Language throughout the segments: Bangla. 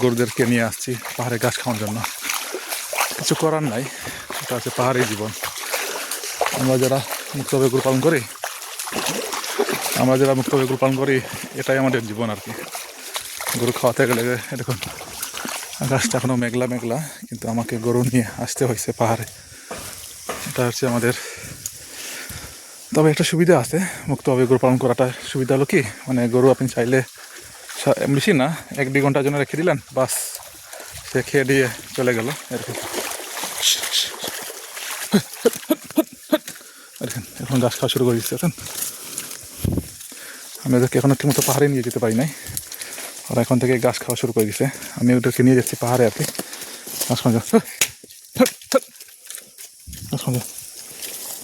গরুদেরকে নিয়ে আসছি পাহাড়ে ঘাস খাওয়ার জন্য। কিছু করার নাই, এটা হচ্ছে পাহাড়ি জীবন। আমরা যারা মুক্তভাবে গরু পালন করি এটাই আমাদের জীবন আর কি। গরু খাওয়াতে গেলে দেখুন আকাশটা এখনও মেঘলা মেঘলা, কিন্তু আমাকে গরু নিয়ে আসতে হয়েছে পাহাড়ে। এটা হচ্ছে আমাদের। তবে একটা সুবিধা আছে মুক্তভাবে গরু পালন করাটা। সুবিধা হলো কি, মানে গরু আপনি চাইলে বেশি না 1-2 ঘন্টার জন্য রেখে দিলেন, বাস সে খেয়ে দিয়ে চলে গেল। এরকম এখন ঘাস খাওয়া শুরু করে দিচ্ছে। আমি ওদেরকে এখন ঠিকমতো পাহাড়ে নিয়ে যেতে পারি নাই, ওরা এখন থেকে ঘাস খাওয়া শুরু করে দিচ্ছে। আমি ওদেরকে নিয়ে যাচ্ছি পাহাড়ে আর কি। ঘাস খাওয়া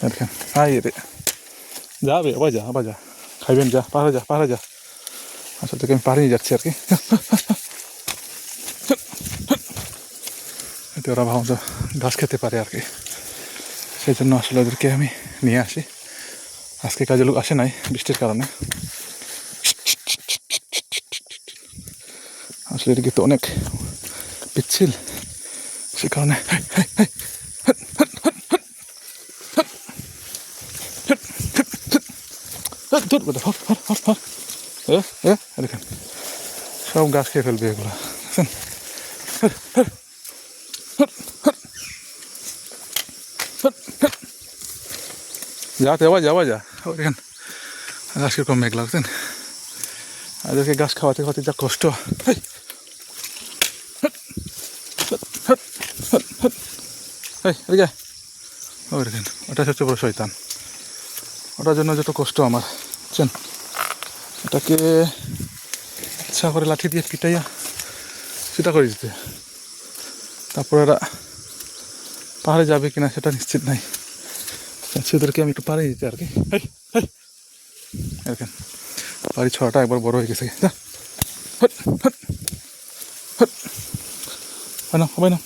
দেখেন, হাই রে যাবে, আবার যা খাইবেন, যা পাহাড়ে যা। আচ্ছা তোকে আমি পাহাড়ে নিয়ে যাচ্ছি আর কি। এতে ওরা ভালো ঘাস খেতে পারে আর কি, সেই জন্য আসলে ওদেরকে আমি নিয়ে আসি। আজকে কাজে লোক আসে নাই বৃষ্টির কারণে। আসলে এদিকে তো অনেক পিচ্ছিল, সে কারণে দেখেন সব গাছ খেয়ে ফেলবে এগুলো। যাওয়া যা দেখেন গাছ কিরকম মেঘ লাগছেন। এদেরকে গাছ খাওয়াতে যা কষ্ট। দেখেন ওটা সবচেয়ে বড় শয়তান, ওটার জন্য যত কষ্ট আমার, বুঝছেন। এটাকে ইচ্ছা করে লাঠি দিয়ে পিটাইয়া সেটা করে দিতে, তারপর এরা পাহাড়ে যাবে কিনা সেটা নিশ্চিত নাই। ওদেরকে আমি একটু পাড়িয়ে দিতে আর কি। দেখেন বাড়ি ছড়াটা একবার বড় হয়ে গেছে। হবে না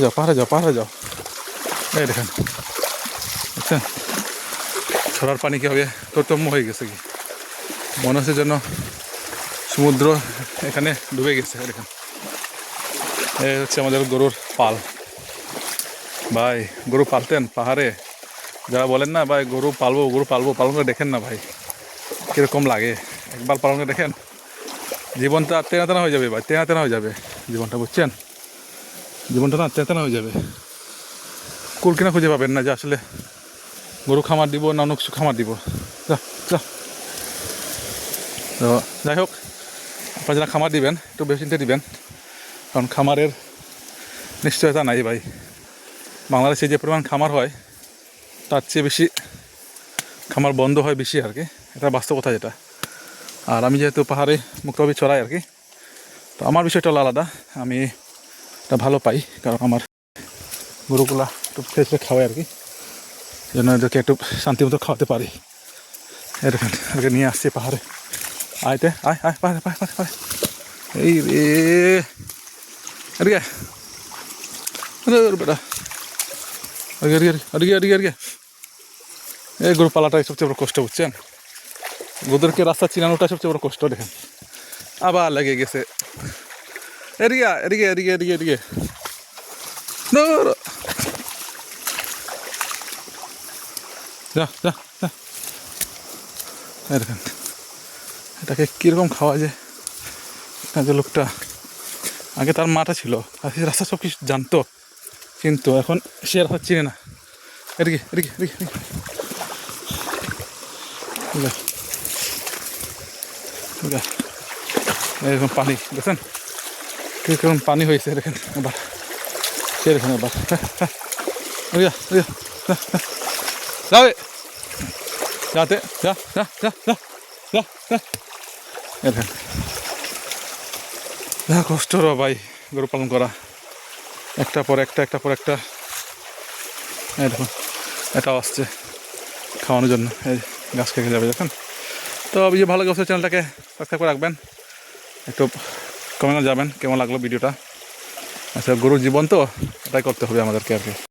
যাও পাহাড়ে যাও। এই দেখেন বুঝছেন ছড়ার পানি কি হবে তরতম্য হয়ে গেছে, কি মনে হচ্ছে যেন সমুদ্র এখানে ডুবে গেছে। দেখেন এই হচ্ছে আমাদের গরুর পাল। ভাই গরু পালতেন পাহাড়ে, যারা বলেন না ভাই গরু পালবো পালন করে দেখেন না ভাই কীরকম লাগে। একবার পালন করে দেখেন, জীবনটা তেনা হয়ে যাবে ভাই, তেনা হয়ে যাবে জীবনটা, বুঝছেন। জীবনটা না তেনা হয়ে যাবে, কুল কিনা খুঁজে পাবেন না যে আসলে গরু খামার দিব না অন্য কিছু খামার দিব। তো যাই হোক, আপনারা যারা খামার দিবেন একটু বেশি চিন্তা দিবেন, কারণ খামারের নিশ্চয়তা নাই ভাই। বাংলাদেশে যে পরিমাণ খামার হয় তার চেয়ে বেশি খামার বন্ধ হয় বেশি আর কি, এটা বাস্তব কথা যেটা। আর আমি যেহেতু পাহাড়ে মুক্তভাবে চড়াই আর কি, তো আমার বিষয়টা হলো আলাদা। আমি এটা ভালো পাই, কারণ আমার গরুগুলা একটু ফ্রেশ খাওয়াই আর কি, যেন এদেরকে একটু শান্তি মতো খাওয়াতে পারি। এরকম এদেরকে নিয়ে আসছি পাহাড়ে। আয় পাহাড়ে এই রে বেটা আগে এই গরু পালাটাই সবচেয়ে বড় কষ্ট, বুঝছেন। গরুদেরকে রাস্তা চিনানোটা সবচেয়ে বড় কষ্ট। দেখেন আবার লেগে গেছে। এদিকে যা দেখেন এটাকে কীরকম খাওয়া যায়। যে লোকটা আগে তার মাটা ছিল, আর সে রাস্তা সব কিছু জানতো, কিন্তু এখন সে আর চিনে না। এদিকে এরকম পানি দেখছেন কীরকম পানি হয়েছে। দেখেন এবার সে দেখেন এবার যাতে যা দেখেন কষ্ট র ভাই গরু পালন করা, একটা পর একটা দেখুন এটাও আসছে খাওয়ানোর জন্য, এই গাছ খেয়ে যাবে দেখেন। তো যে ভালো গাছের চ্যানেলটাকে সাবস্ক্রাইব করে রাখবেন, একটু কমেন্টে যাবেন কেমন লাগলো ভিডিওটা। আচ্ছা গরুর জীবন তো এটাই করতে হবে আমাদেরকে আর কি।